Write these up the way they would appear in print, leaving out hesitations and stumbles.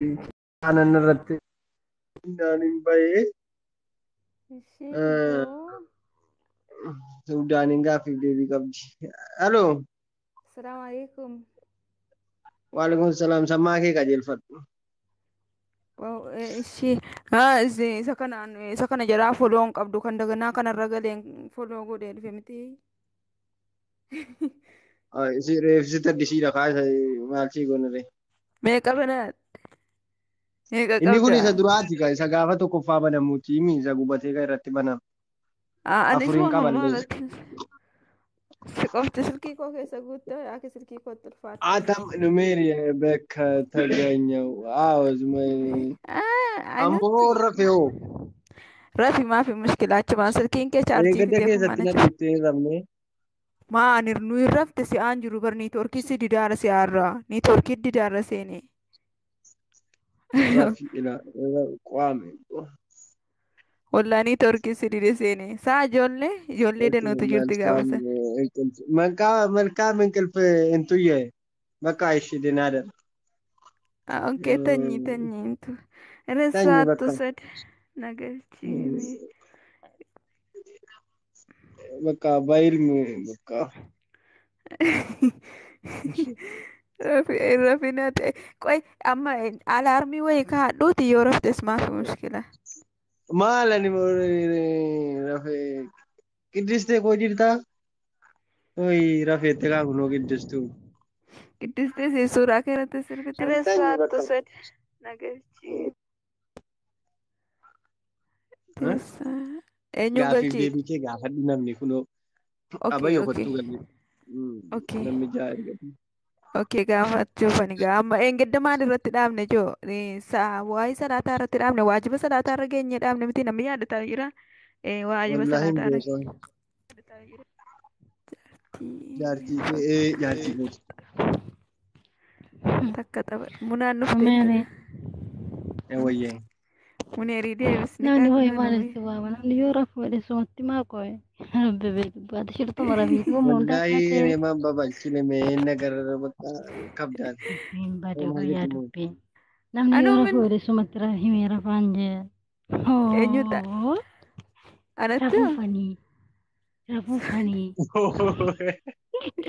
kanan irratti hundaan hin bahee hundaan hin gaaffiif deebii qabdi. Aloo, Assalamu alaikum. waalaikum salaam sammaa kee qajeelfadhu. Isa kana jalaa foloon qabdu kan daganaa kanarra galeen foloo godhee dhufe miti. Reefsita disiidha kaasa maalchii gonire. Meeqa banaat? Meeqa Inni kun qabda? isa duraati ka isa gaafa tokkoffaa banamuuti isa gubatee kan irratti banama. Ani Afuriin isuma qaballee. maalatti si qofti silkii koo keessa guuttee yaa silkii koo tulfaatti. Atam numeeri bakka tagaanyau. Ammoo rafeoo. Rafi maafi mushkilaachumaan silkiin kee chaarjii Eeggadda fitee keessatti na dhiittee hin rafne. Maan nu hin rafte si aan jiru bar niitoorkii si didaara si aarraa niitoorkii didaara seene. Rafi ila qaame. Wallaa niitoorkii si dide seene. Saa ijoollee danuutu jirti gaafasa. መልካም እንቅልፍ እንቱዬ በቃ እሺ ደህና ደር Okay, tanyiintu. Resaattu sad nagalchiime. በቃ ባይልም በቃ Rafina ta'e. Qoy amma alaarmii wayii kaadhuuti yoo raftes maafi mushkila. maal ani rafee qiddistee koo jirtaa oyi rafeette kaa kunoo qiddistuu Qiddistee si suuraa keerratti sirbitti resaattu sad nagalchiime. Eenyu gaafiif galchii? deebii kee gaafadhu namni kunoo abayyo kottuu galee namni jaa ergatu. Okay, gaafachuu fani amma eengedda maal irratti dhaabne joo waa'ee salaataa irratti dhaabne waajiba salaataa irra geenye dhaabne miti namni yaadataa jira waajiba Wallaahi salaataa irra beekan jaartii kee jaartii kooti. takka tapha munaan nuftee Wayyee. muneerii deebisne namni ho'i maalitti waama namni yoo rafu fedhe sumatti maa qo'e rabbi beeku baata shirtu marabiitu Wallaahi neemaan babalchine mee nagarra bakka kabdaan. dubbiin bada guyyaa dubbiin namni yoo rafu fedhe sumatti himee rafaan jee eenyuudha anatti rafuufanii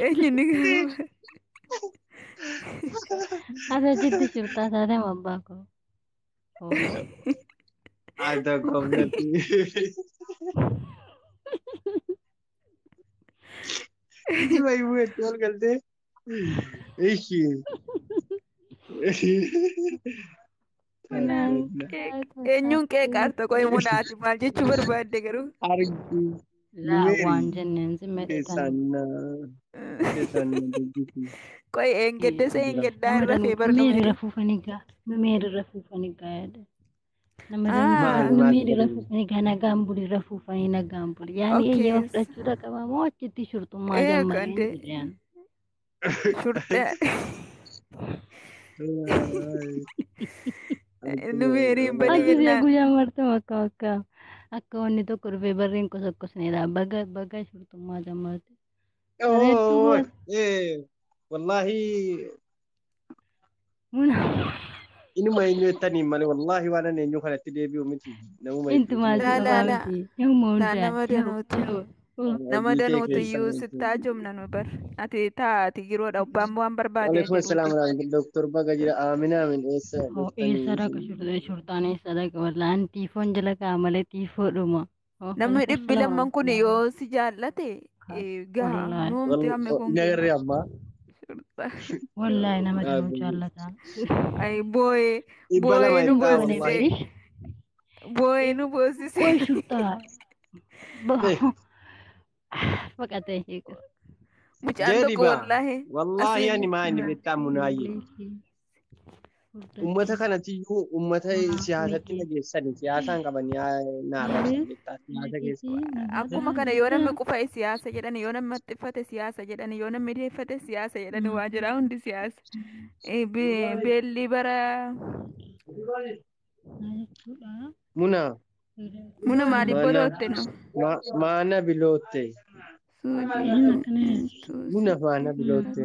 eenyuni asa jiddi shirtaa taate abbaa koo Ada komnati. Ini mah ibu itu kan deh. Ishi. eenyuun qee qaarta qoy munaati maal jechuu barbaadde garuu Argi. laa waan jenneen simmeedhaan qoy eengedda isa eengeddaa irra fee meeri barnume rafuufanii gaa meeri rafuufanii gaa yaada meeri rafuufanii gaa nagaan bulii rafuufanii nagaan bulii yaani eeyyama fudhachuudha qaba moo achitti shurxummaa jammareen jedhan shurxee numeeriin badii Akkasii jennaan guyyaa martuu akka wanni tokko dhufee barreen qosaqqosneedha baga shurxummaa jammarte. Oh, wallahi ini mah eenyu ettanii malee wallahi waan ani eenyu kanatti deebi'u miti namuma Intu maal nama danuutu iyyuu sittaa jumna nu bar ati taati yeroodha abbaan waan barbaade Waalaikum assalam warahmatullahi doktor baga jira amin amin eessa eessa dhaqa shurxaan eessa dhaqa wallaan tiifoon jala ka'a malee tiifoo dhuma. namni dhibbi lamman kun yoo si jaallate gaa nuumti hamme kun nagarree amma wallaahi nama danuu jaallata. ay booyee nu boosise booyee nu boosise Woy shurxaa baqatee hiika. mucaan tokko wallahi ani maa inni beektaa munaayyee ummata kanatiyyuu ummata siyaasatti nageessani siyaasaan qabanii naarrabsan beektaa siyaasa keessa akkuma kana yoo namni qufa'e siyaasa jedhani yoo namni maxxiffate siyaasa jedhani yoo namni deeffate siyaasa jedhani waa jira hundi siyaasa beelli bara muna maaliif bolootte no maana bilootte muna maana bilootte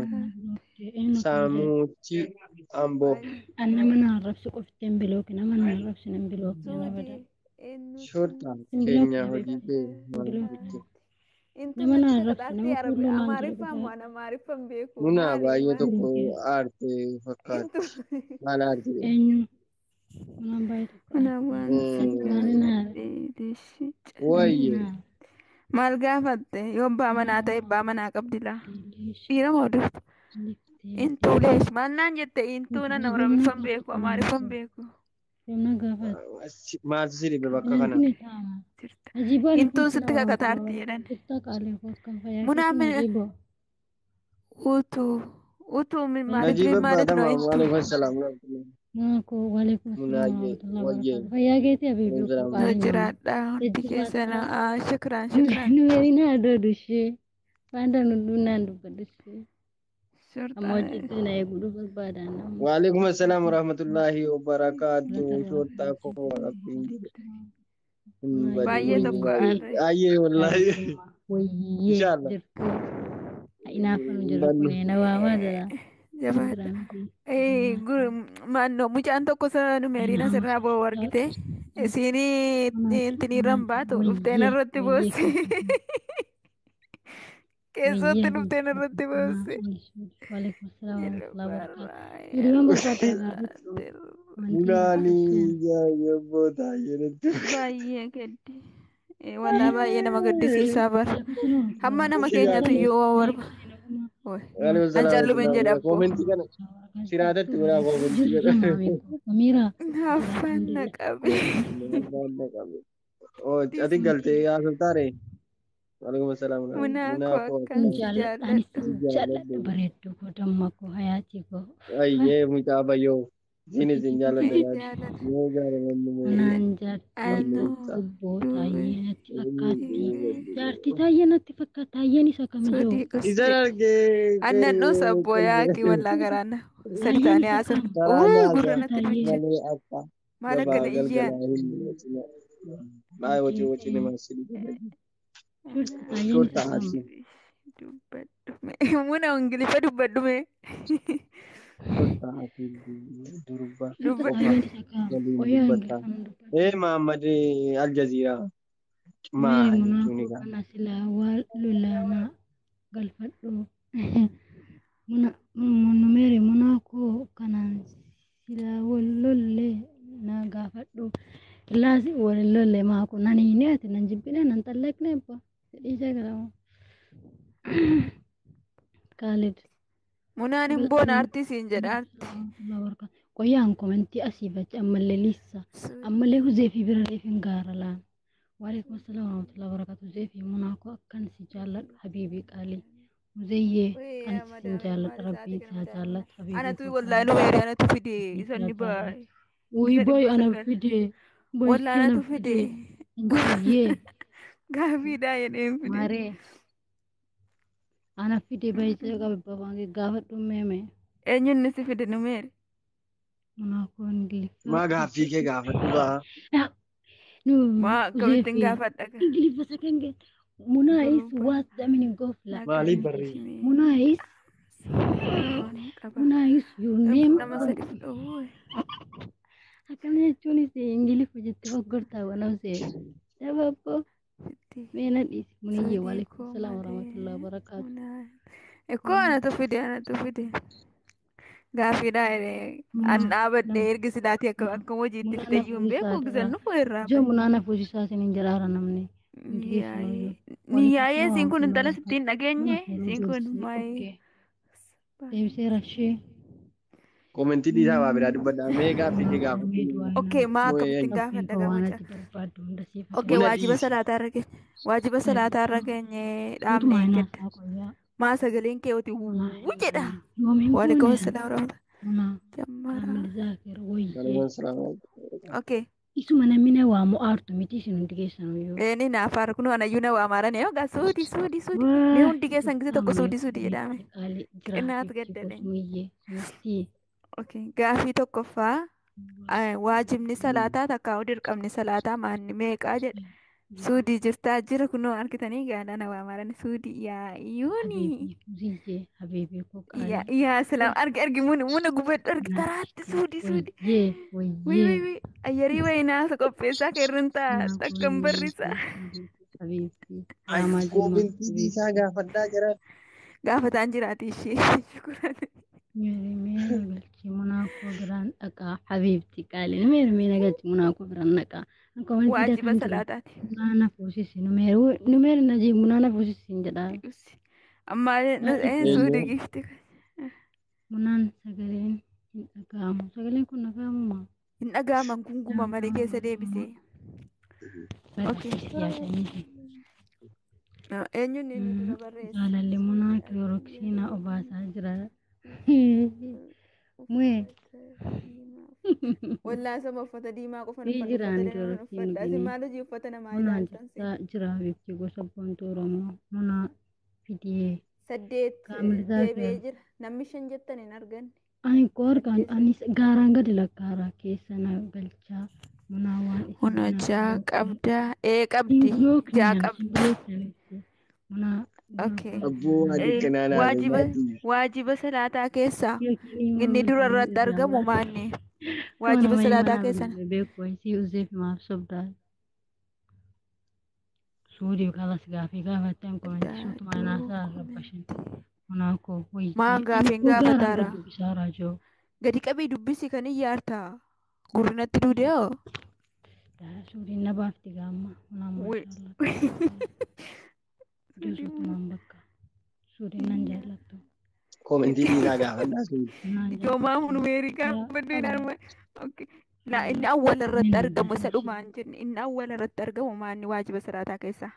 saamuuchi Amboo. Anna mana arrabsu qofteen bilookin nama na arrabsin hin bilookin ana bada. Shortaa Hin keenya bilookin hojii habiibti. kee Hin maal bilookin. jechuun. Nama na arrabsu nama fuullee maal jedhu Munaa baay'ee tokko bilookin. aarte fakkaatti. Maal aarte? Eenyu munaan baay'ee tokko maali naare Wayye. Maal gaafatte yoo abbaa manaa ta'e abbaa manaa qabdi laa. Dhiira moo durba? Intuuleesh maal naan jette intuu nan Oromiffan beeku Amaariffan beeku. Yoomna gaafate. Maaltu si dhibe bakka kana? Kanaafin taa'ama. Ajibaa Intuu sitti kakataarti jedhan. Kuttaa qaalee koo kan fayyaa Munaa keessumaa min ajiboo. utuu min Najib maaliif Abbaa noo Waalaikum intuu. Salaam. Maako waalaikum Munaa salaam jee warahmatullahi wayyee. wabarakatuh. Fayyaa keetii habiibii koo Salaam. Noo qaaliin jiraadha hundi keessana shukran. Numeeriin haadha dushee. Waanta nundunaan dubbadhu ishee. Amma hojjettee na eeguudhu barbaadaan nama. Waalaikum Salaam warahmatullahi wabarakatuh. Shortaa koo rabbiin jedhe. Baay'ee tokko aarre. Ayyee wallahi. Wayyee Inshallah. jirtu. Inaafan jiru kunee na waamaa jira. Jabaadha. Maannoo mucaan tokko numeeriin asirraa boo argite. Isiinii intiniirran baatu dhufteen irratti boosse. Keessatti dhufteen irratti boosse. Waalaikum salaam warahmatullahi wabarakatuh. Hiriyoon barbaadaa Munaanii yaayyaboota jedhamtu. Baay'ee gaddi. Wallaa baay'ee nama gaddisiisaa bara. Hamma nama keenyatu yoo warba. An callumen jedha abbo. Koomentii kana siraatatti biraa koomentii jedha. Amiira. Afaan na qabe. Ati galtee haasoftaare? Waalaikum salaam. Munaa koo akkan Jaalladha bareedduu koo damma koo hayaatii koo. Ayyee mucaa bayyoo. Isinis hin jaalladha. Yoo jaallatannu Naan jaaddu obboo taayyee natti fakkaatti. Jaartii taayyee natti fakkaatti. Taayyeen isa kamiyoo. Isan argee. Annan dhus abboo yaaqi wallaa garaana. Sadi taanee haasaf. Gurra natti ducha. Maal akkana iyyaan. Baay'ee wajjin wajjin nama asii. Taayyeen isa kam. Dubbadhu. Muna ingiliffa dubbadhu mee. Muhammad Al Jazeera. Kana silaa waa lolaana galfadhu. Numeeri munaa koo kanaan silaa wal lolle na gaafadhu. Laasi wal lolle maako naniini ati nan jibbine nan xallaqne abba. Fedhii jagalamu. Khalid. Munaan hin boona artiisiin jedha arti. Qoyaan komentii asii bachi ammallee lissa. Ammallee huzee fi biraree fi gaara laan. Waalaikum salaam warahmatullahi wabarakatuh. Huzee fi munaa koo akkan si jaalladhu habiibii qaalii. Huzeeyyee kan si jaalladhu rabbii isaa jaalladhu habiibii. Anatu wallaahi numeeri anatu fide isanni baay'ee. Wuyi boy ana fide. Wallaahi anatu fide. Intiyyee. Gaafiidhaa jedheen fide. Maree. Ana fide baay'ee qababaan gaafadhu meeme. Eenyuun si fide numeeri? Munaa koo ingiliffa. Maa gaaffii kee gaafadhu baa. Maa kamittiin gaafadha? Ingiliffa second get. Munaa is what the meaning of life. Maaliif barree? Munaa is your name. Nama sadi fudhu. Akkana jechuunis ingiliffa jettee faggortaa wanaasee. Dababbo. Meena dhiisi muniyyee waalaikum salaam warahmatullahi wabarakatuh. Ekkoo anatu fide. Gaafiidhaa an dhaabadhee ergi silaatii akka hojiitti fide iyyuu hin beeku gisannu foo irraa. Joo munaan afuusisaa isin hin jiraara namni. Niyyaayee isiin kun intala sittiin dhageenye isiin kun maayee. Deebisee rashee. Koomentii dhiisaa waa biraa dubbadhaa. Mee gaaffii kee gaafadhu. Okay, maa akkamittiin gaafadha gaafachaa. Okay, waajiba salaataa irra geenye. Waajiba salaataa irra geenye dhaabnee jedha. Maa sagaleen kee oti wuu jedha. Waalaikum salaam warahmatullahi. Okay. Isuma namni na waamu aartu miti isin hundi keessan iyyuu. Ni naaf aar kun anayyuu na waamaaran yoo gaa suudi. Mee hundi keessan gise tokko suudi jedhame. Qinnaat gaddane. Okay, gaafii tokkoffaa waajibni salaataa takkaa dirqamni salaataa maanni meeqaa jedha. Suudii jirtaa jira kunoo argitanii gaadha na waamaran suudii yaa yuuni. Habiibii Fuziyye Habiibii koo Yaa qaalii. yaa salaam argi muna gubadhu argi taraatti suudii. Wayyee Ayyarii wayinaa qopheessaa keerran ta'a takkan barrisa. Habiibii Ay, Raamaa koomentiitii isaa gaafadhaa jira. Gaafataan jiraati ishee. Meermee nagalchi munaakoo biraan dhaqaa Habiibti qaalii meermee nagalchi munaakoo biraan dhaqaa. Waajiba salaataati. Munaana fuusisi numeer najii munaana fuusisiin jedhaa. Amma suudii gifti. Munaan sagaleen hin dhaga'amu. Sagaleen kun dhaga'amu maa? Hin dhaga'aman gunguma malee keessa deebisee. Eenyuun inni dura barreessa? Jaalalli munaa kilooroksiinaa obaasaa jira. Mu'ee. Wallaasama uffata diimaa qofa Ni jiraan uffata. Asin maal hojii uffata namaa Munaa ilaaltan? jirtaa jira bifti gosa boontuu Oromoo. Munaa fidiyee. 8 deebi'ee jira. Namni 5 jettan hin arganne. Ani qoorqaan anis gaaraan gadi lakkaaraa keessa na galchaa. Munaa waan isin Huna jaa qabdaa. Qabdi. Jaa qabdi. Munaa. Okay. Abbuu adii kanaanaa Waajiba salaataa keessaa inni dura irratti argamu maanni? Waajiba salaataa keessaa. Beeku isii uzeef maaf sobdaa. Suudii kalas gaafii gaafatteen koomentiisuutu maanaasaa rabbashin. Munaakoo wayii. Maan gaafiin gaafataara? Dubbisaara joo. Gadi qabii dubbisi kan iyyaarta. Gurrinatti duudee. Suudiin na baafti gaamma. Munaa maashaallah. Jesuutumaan bakka. Suudiin nan jaallattu. Koomentiitii isaa gaafadhaa suudii. Joomaa numeerii gaafadhu hin arma. Inni awwala irratti argamu isa dhumaan jenne. Inni awwala irratti argamu maanni waajiba salaataa keessaa?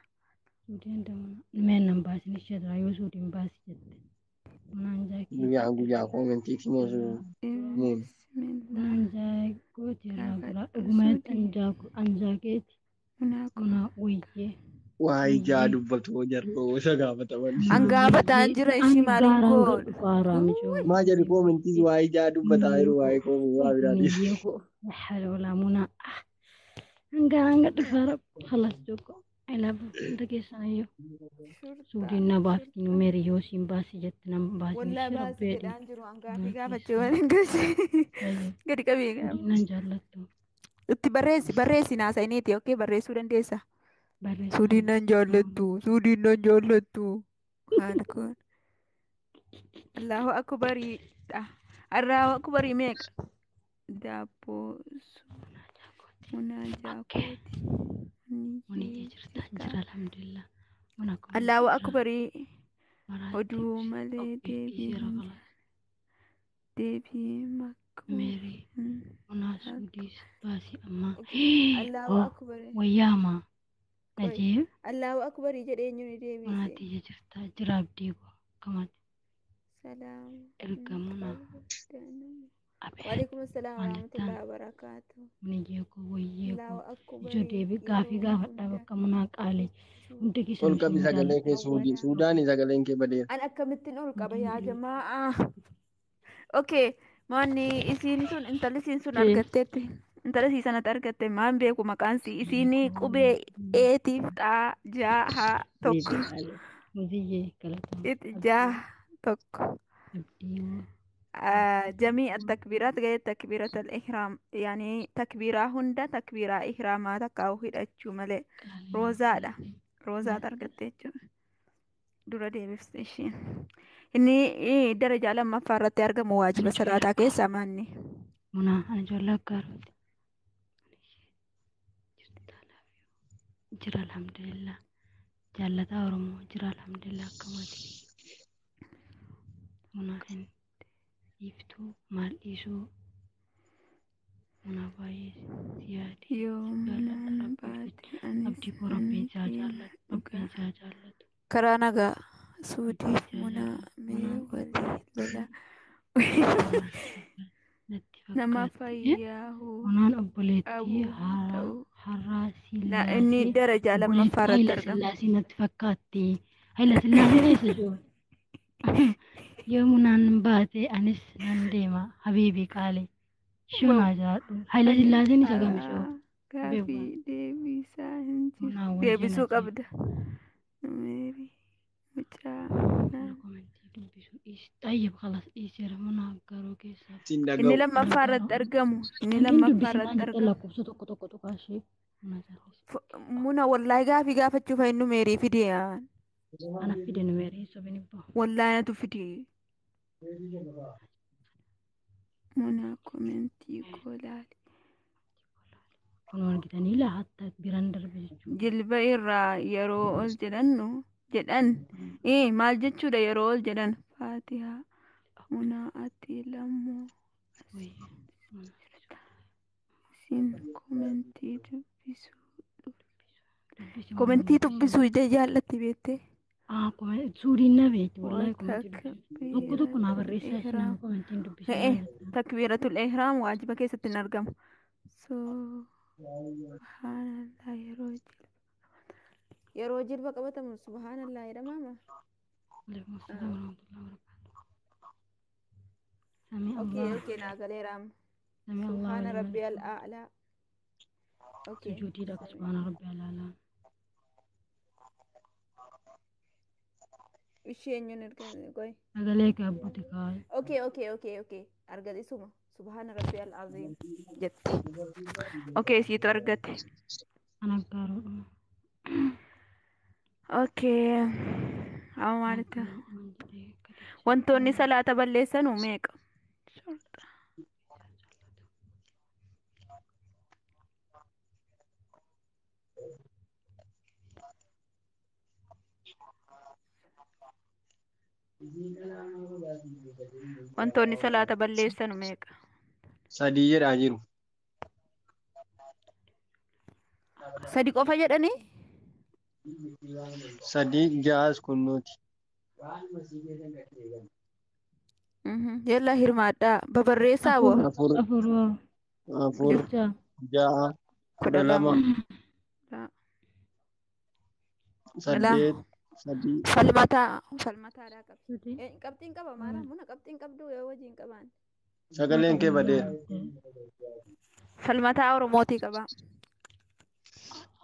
Suudiin damana. Nimeen nan baasin ishee dura yoo suudiin baasi jette. Munaan jaakii. Guyyaa koomentiitii moosu. Munaan jaakooti irraa gura. Dhugumeetti anjaakeeti. Munaa wayyee. Waa ijaa dubbatu jarroo isa gaafataman. Angaafataan jira ishii maaliin godhu? Maa jedhu koomentiis waa ijaa dubbataa jiru waa'ee koomentii waa biraatis. Haala walaa munaa. Hanga dhufaara halas joko. Ilaabu hunda keessan ayyoo. Suudiin na baafti numeeri yoo siin baasi jette nama baasi. Wallaa baasi jedhaan jiru hangaafii gaafachuu waliin galchee. Gadi qabii. Nan jaallattu. Itti barreessi naasa'iniiti okkee barreessuu dandeessa. Suudiin nan jaallattu. Haala kun. Allahu akbariidha. Allahu akbarii meeqa? Daabboo munaa jaakooti. Munii jirta jira alhamdulillah. Allahu akbarii. Oduu malee deebii makkuu. Meerii. Munaa suudiis baasii ammaa. Allahu akbarii. Wayyaamaa. Najib. Allahu akbarii jedhee eenyuun deebise. Munaatii jirta jira abdii koo kamati. Salaam. Ergamuna. Waalaikum assalam warahmatullahi wabarakatuh. Muni jeekoo wayyee koo ijoo deebii gaafii gaafadhaa bakka munaa qaalee hundi keessan. Ol qabi sagalee kee Suudaanii sagaleen kee badeera. An akkamittiin ol qaba yaa jamaa. Okay, maanni isiin sun intalli isiin sun argatteetti. Intala isii sanatti argatte maan beeku maqaan isii isiin qubee eetiif xaa jaa haa tokko. Muziyyee galata. Jaa tokko. Abdii. جميع التكبيرات غير تكبيرة الإحرام يعني تكبيرة هندا تكبيرة إحرامات كاوهيد أجمل روزا ترقتيجو دورا دي بفستيشين إني درجة لما فرت يرجع مواجبة صلاة كيسا ماني منا أنا جل كارت جرى الحمد لله جل دارمو جرى الحمد لله كماتي منا Iftu mal isu munabai siadi يوم abdi korabbi jajalat abdi jajalat karanaga sudi muna me wali lola nama fayyahu munan obboleetti harasi la inni daraja lamma farat silasi natti fakkaatti hayla silasi eessa jiru yoo munaan baate anis nan deema habiibii qaalee shunaa jaadhu hayla sillaaseen isa gamishoo gaafii deebisaa hin deebisuu qabda. طيب خلاص يصير مناقرة كيسا Inni lammaffaa irratti argamu. Inni lammaffaa irratti argamu. Muna wallaahi gaafii gaafachuuf hin numeerii fidee. أنا في دنماري سبني بو Wallaahi natu fidee. Muna komentii koolaali. كنون كده نيلا حتى بيرندر بيجو Jilba irraa yeroo ol jedhan maal jechuudha yeroo ol jedhan Faatihaa Munaa ati lammoo isin komentii dubbisuu ija jaallatti beektee. كمان سوري النبي والله كمان أكو تكون عبريسة شنو كمان تندو بيسوي takbiiratul ihraam waajiba keessatti hin argamu. Subhaanallah yeroo jilba qabatamu subhaanallah jedhama. عليكم السلام ورحمة الله وبركاته سمع الله Okay naa galeeraam. سمع الله Subhaana ولمن rabbiyal a'laa. Okay. سجودي لك سبحان ربي الأعلى Isheenyuun goy. أقليك أبوتك هاي Okay. Argate suma. Subhaana rabbiyal aziim jetti. Okay siitu argate. أنا قارو Okay. Amma maalita? Wantoonni salaata balleessanu meeqa? Wantoonni salaata balleessanu meeqa? Sadii jedhaa jiru. Sadi qofa jedhanii? Sadii ja'as kunnuuti. Yalla hirmaadhaa. Babarreessaa boo. Afur جبتها ja'a Kudha lama. saddeet sadii Falmataadhaa qabdi. سودي Qabxiin qaba maara muna qabxiin qabdu yoo wajjin qabaan. sagaleen kee badee Falmataa Oromootii qaba.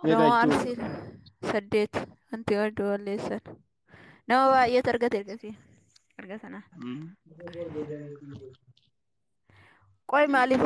meeqa Oromoo jechuudha? Arsii saddeet wanti hedduu balleessan. Nama baay'eetu argate ergasii. Erga sana. Qoy maaliif